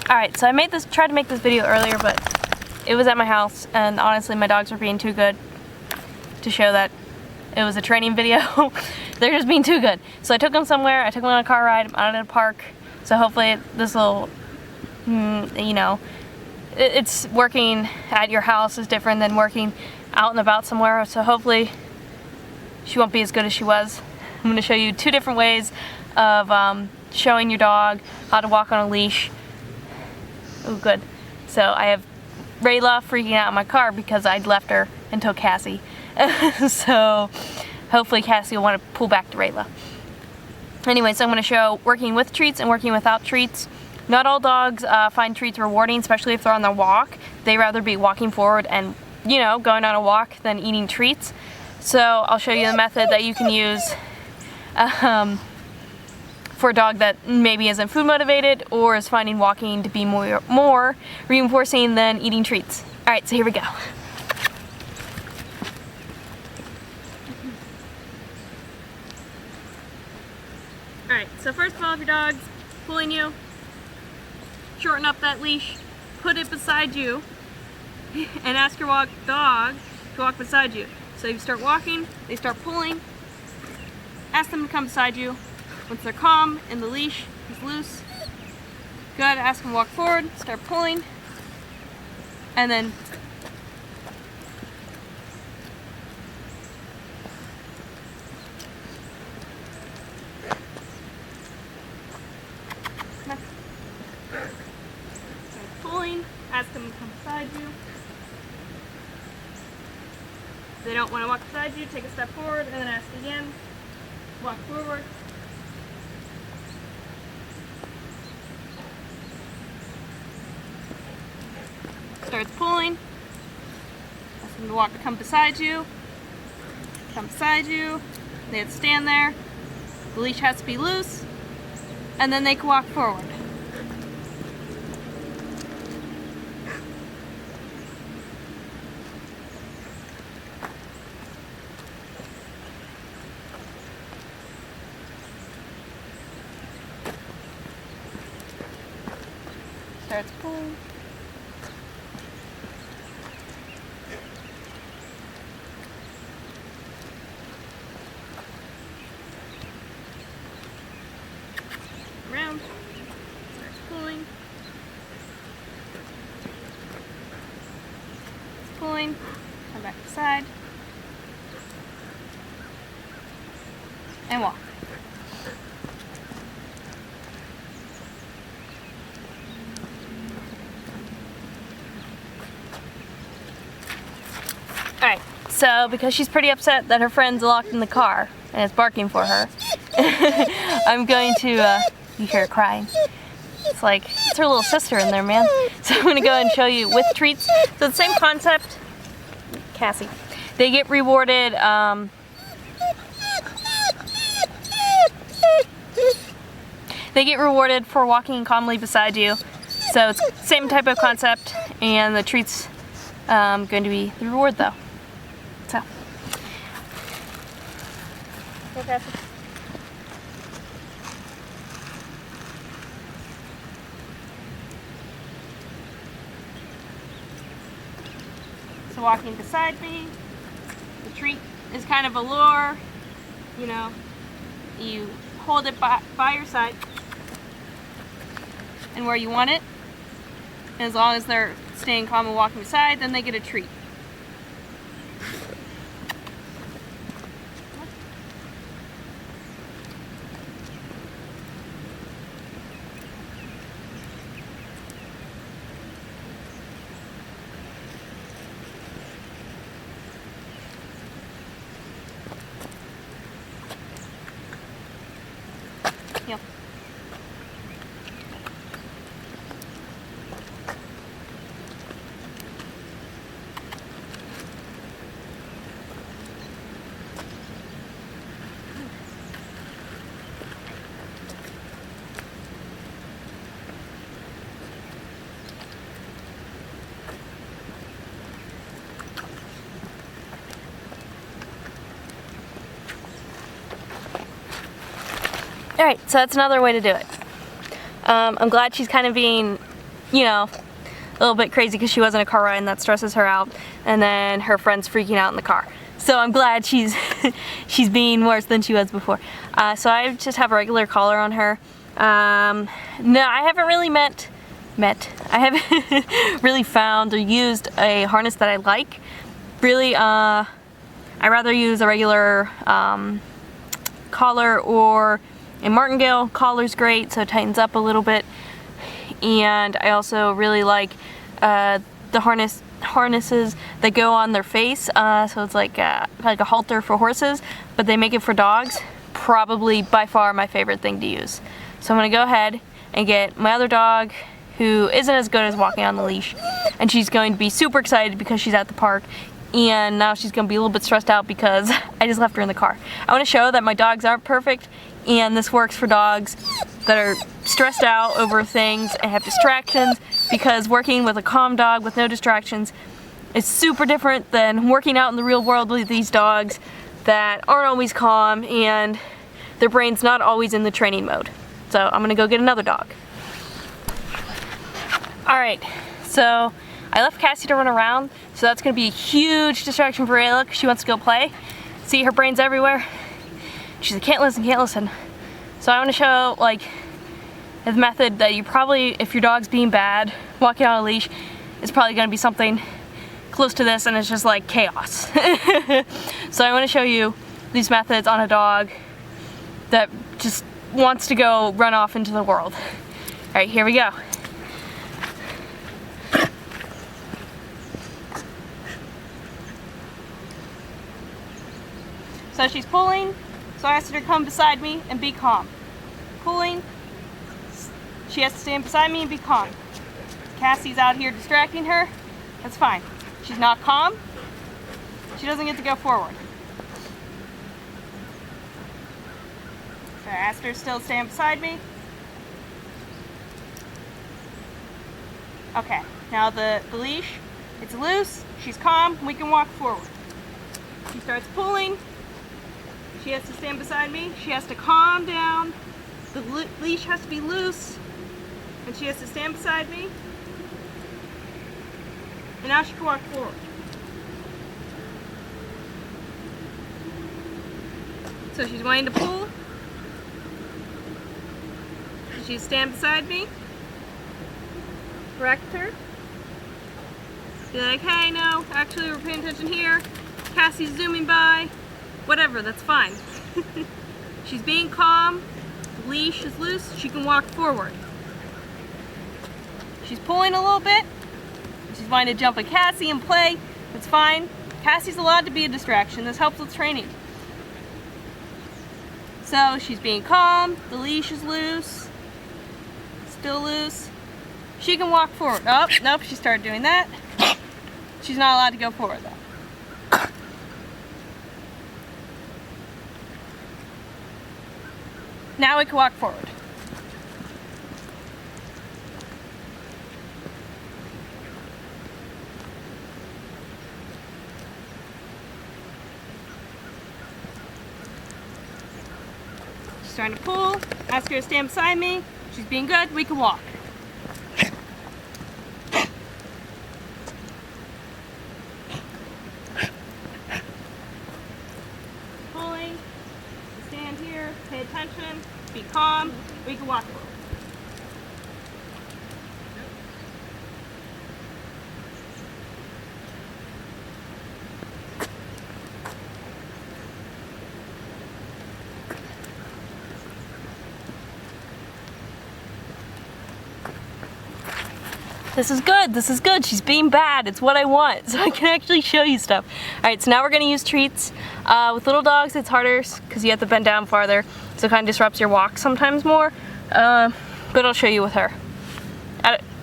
Alright, so I tried to make this video earlier, but it was at my house, and honestly my dogs were being too good to show that it was a training video. They're just being too good. So I took them somewhere, I took them on a car ride, I'm out at a park, so hopefully this will, you know, it's working at your house is different than working out and about somewhere, so hopefully she won't be as good as she was. I'm going to show you 2 different ways of showing your dog how to walk on a leash. Oh, good. So I have Rayla freaking out in my car because I'd left her and took Cassie. So hopefully Cassie will want to pull back to Rayla. Anyway, so I'm going to show working with treats and working without treats. Not all dogs find treats rewarding, especially if they're on their walk. They rather be walking forward and, you know, going on a walk than eating treats. So I'll show you the method that you can use for a dog that maybe isn't food motivated or is finding walking to be more reinforcing than eating treats. Alright, so here we go. Alright, so first of all, if your dog's pulling you, shorten up that leash, put it beside you, and ask your dog to walk beside you. So you start walking, they start pulling, ask them to come beside you. Once they're calm and the leash is loose, good, ask them to walk forward, start pulling, and then pulling, ask them to come beside you. If they don't want to walk beside you, take a step forward and then ask again. Walk forward. Starts pulling. Ask them to come beside you. Come beside you. They have to stand there. The leash has to be loose. And then they can walk forward. Starts pulling. Around. Starts pulling. It's pulling. Come back to the side. And walk. Alright, so because she's pretty upset that her friend's locked in the car and is barking for her, I'm going to, you hear her crying. It's like, it's her little sister in there, man. So I'm going to go and show you with treats. So the same concept, Cassie. They get rewarded, for walking calmly beside you. So it's the same type of concept, and the treat's going to be the reward though. So. Go, Cassie. So walking beside me, the treat is kind of a lure, you know, you hold it by your side and where you want it. And as long as they're staying calm and walking beside, then they get a treat. Yep. Alright, so that's another way to do it. I'm glad she's kind of being you know, a little bit crazy because she was in a car ride and that stresses her out, and then her friend's freaking out in the car. So I'm glad she's she's being worse than she was before. So I just have a regular collar on her. No, I haven't really I haven't really found or used a harness that I like. Really, I rather use a regular collar, or a martingale. Collar's great, so it tightens up a little bit. And I also really like the harnesses that go on their face. So it's like a halter for horses, but they make it for dogs. Probably by far my favorite thing to use. So I'm gonna go ahead and get my other dog, who isn't as good as walking on the leash, and she's going to be super excited because she's at the park, and now she's going to be a little bit stressed out because I just left her in the car. I want to show that my dogs aren't perfect, and this works for dogs that are stressed out over things and have distractions, because working with a calm dog with no distractions is super different than working out in the real world with these dogs that aren't always calm and their brain's not always in the training mode. So I'm gonna go get another dog. Alright, so I left Cassie to run around, so that's gonna be a huge distraction for Ayla because she wants to go play. See, her brain's everywhere. She's like, can't listen. So I want to show like the method that you probably, if your dog's being bad, walking on a leash, is probably gonna be something close to this, and it's just like chaos. So I want to show you these methods on a dog that just wants to go run off into the world. Alright, here we go. So she's pulling, so I asked her to come beside me and be calm. Pulling, she has to stand beside me and be calm. Cassie's out here distracting her, that's fine. She's not calm, she doesn't get to go forward. So I asked her to still stand beside me. Okay, now the leash, it's loose, she's calm, we can walk forward. She starts pulling, she has to stand beside me, she has to calm down, the leash has to be loose, and she has to stand beside me, and now she can walk forward. So she's wanting to pull, she stand beside me, correct her, be like, hey, no, actually we're paying attention here, Cassie's zooming by, whatever, that's fine. She's being calm, the leash is loose, she can walk forward. She's pulling a little bit, she's wanting to jump at Cassie and play, that's fine. Cassie's allowed to be a distraction, this helps with training. So she's being calm, the leash is loose, still loose. She can walk forward. Oh, nope, she started doing that. She's not allowed to go forward though. Now we can walk forward. She's starting to pull. Ask her to stand beside me. She's being good. We can walk. Pulling. Stand here. Pay attention. Be calm. We can walk forward. This is good, this is good. She's being bad, it's what I want, so I can actually show you stuff. Alright, so now we're gonna use treats. With little dogs it's harder because you have to bend down farther, so it kind of disrupts your walk sometimes more, but I'll show you with her.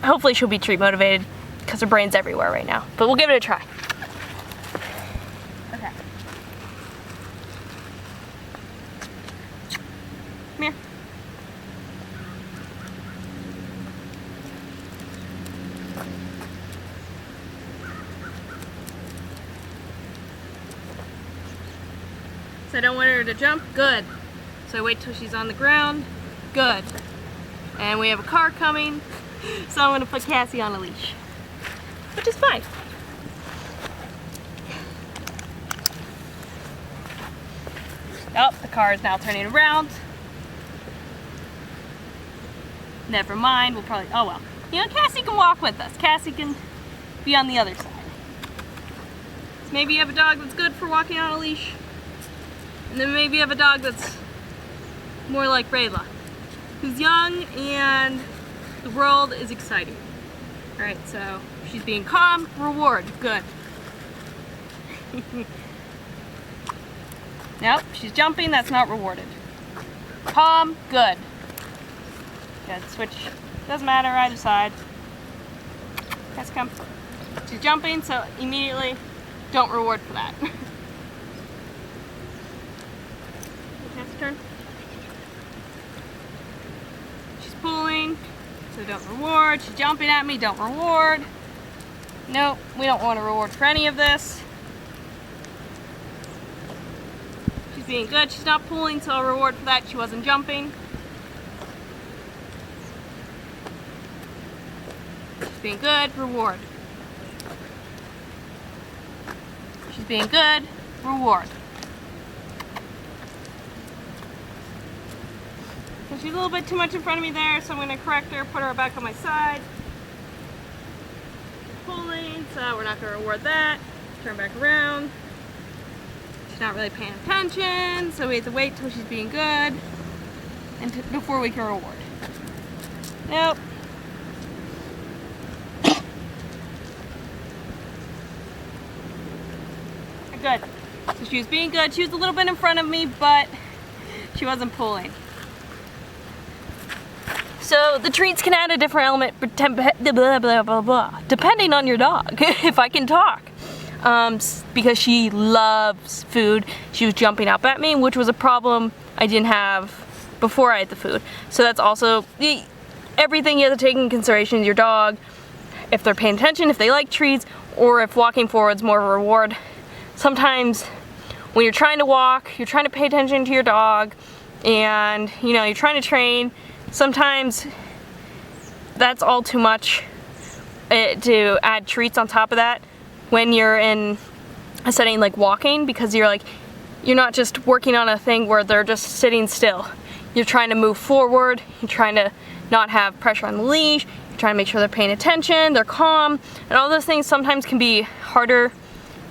Hopefully she'll be treat motivated because her brain's everywhere right now, but we'll give it a try. Okay. Come here. So I don't want her to jump, good. So I wait till she's on the ground, good. And we have a car coming, So I'm gonna put Cassie on a leash, which is fine. Oh, the car is now turning around. Never mind, we'll probably, oh well. You know, Cassie can walk with us. Cassie can be on the other side. So maybe you have a dog that's good for walking on a leash, and then maybe you have a dog that's more like Rayla, who's young and the world is exciting. All right, so she's being calm, reward, good. Nope, she's jumping, that's not rewarded. Calm, good. Good, switch, doesn't matter, either side. Let's come. She's jumping, so immediately don't reward for that. Next turn. She's pulling, so don't reward. She's jumping at me, don't reward. Nope, we don't want to reward for any of this. She's being good, she's not pulling, so I'll reward for that. She wasn't jumping. She's being good, reward. She's being good, reward. So she's a little bit too much in front of me there, so I'm going to correct her, put her back on my side. She's pulling, so we're not going to reward that. Turn back around. She's not really paying attention, so we have to wait till she's being good and before we can reward. Nope. Good. So she was being good. She was a little bit in front of me, but she wasn't pulling. So the treats can add a different element depending on your dog, if I can talk. Because she loves food, she was jumping up at me, which was a problem I didn't have before I ate the food. So that's also everything you have to take into consideration, your dog, if they're paying attention, if they like treats, or if walking forward is more of a reward. Sometimes when you're trying to walk, you're trying to pay attention to your dog, and you know, you're trying to train, sometimes that's all too much to add treats on top of that when you're in a setting like walking, because you're not just working on a thing where they're just sitting still. You're trying to move forward, you're trying to not have pressure on the leash, you're trying to make sure they're paying attention, they're calm, and all those things sometimes can be harder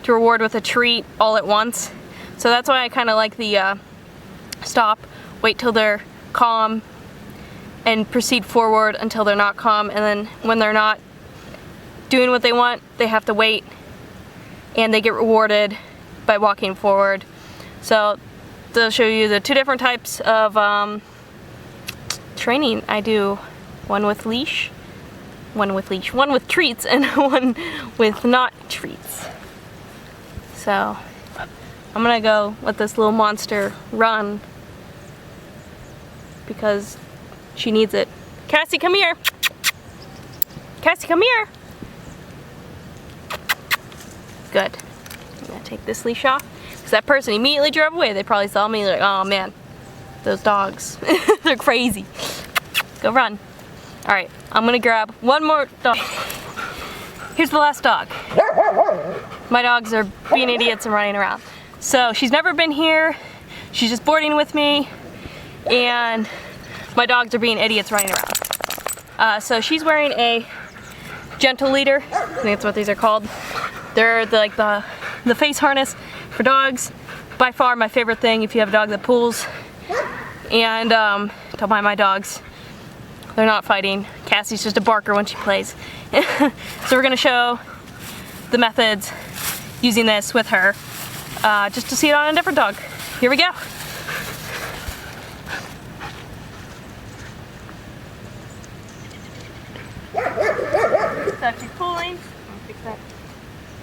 to reward with a treat all at once. So that's why I kind of like the stop, wait till they're calm, and proceed forward until they're not calm, and then when they're not doing what they want, they have to wait, and they get rewarded by walking forward. So they'll show you the two different types of training I do. One with leash, one with treats, and one with not treats. So I'm gonna go let this little monster run because she needs it. Cassie, come here. Cassie, come here. Good. I'm gonna take this leash off because that person immediately drove away. They probably saw me like, oh man, those dogs, they're crazy. Go run. All right, I'm gonna grab one more dog. Here's the last dog. My dogs are being idiots and running around. So she's never been here. She's just boarding with me, and my dogs are being idiots running around. So she's wearing a gentle leader. I think that's what these are called. They're the face harness for dogs. By far my favorite thing if you have a dog that pulls. And don't mind my dogs. They're not fighting. Cassie's just a barker when she plays. So we're gonna show the methods using this with her, just to see it on a different dog. Here we go. So she's pulling. Fix that.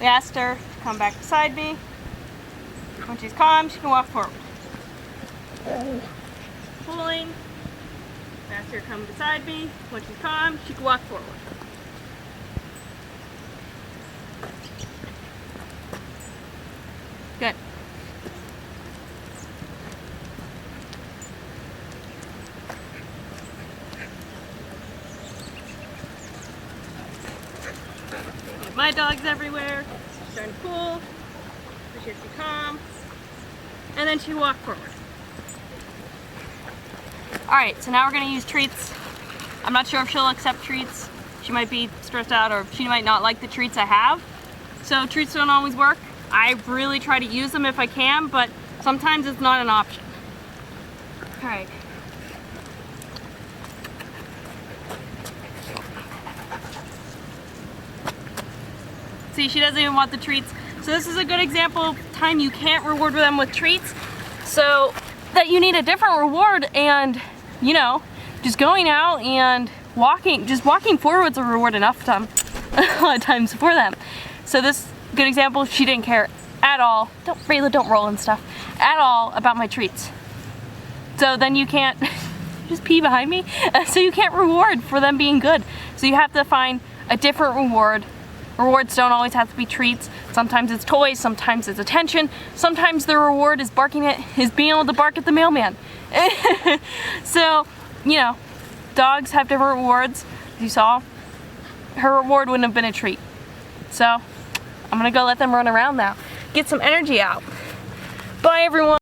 We asked her to come back beside me. When she's calm, she can walk forward. Pulling. We asked her to come beside me. When she's calm, she can walk forward. Good. my dog's everywhere. She's starting to pull. She has to be calm. And then she walked forward. Alright, so now we're going to use treats. I'm not sure if she'll accept treats. She might be stressed out, or she might not like the treats I have. So treats don't always work. I really try to use them if I can, but sometimes it's not an option. Alright. See, she doesn't even want the treats. So this is a good example of time you can't reward them with treats. So that you need a different reward, and you know, just going out and walking, just walking forward's a reward enough time, a lot of times for them. So this good example, she didn't care at all. Don't roll and stuff at all about my treats. So then you can't just pee behind me. So you can't reward for them being good. So you have to find a different reward. Rewards don't always have to be treats. Sometimes it's toys, sometimes it's attention, sometimes the reward is being able to bark at the mailman. So, you know, dogs have different rewards. As you saw, her reward wouldn't have been a treat. So, I'm gonna go let them run around now. Get some energy out. Bye everyone.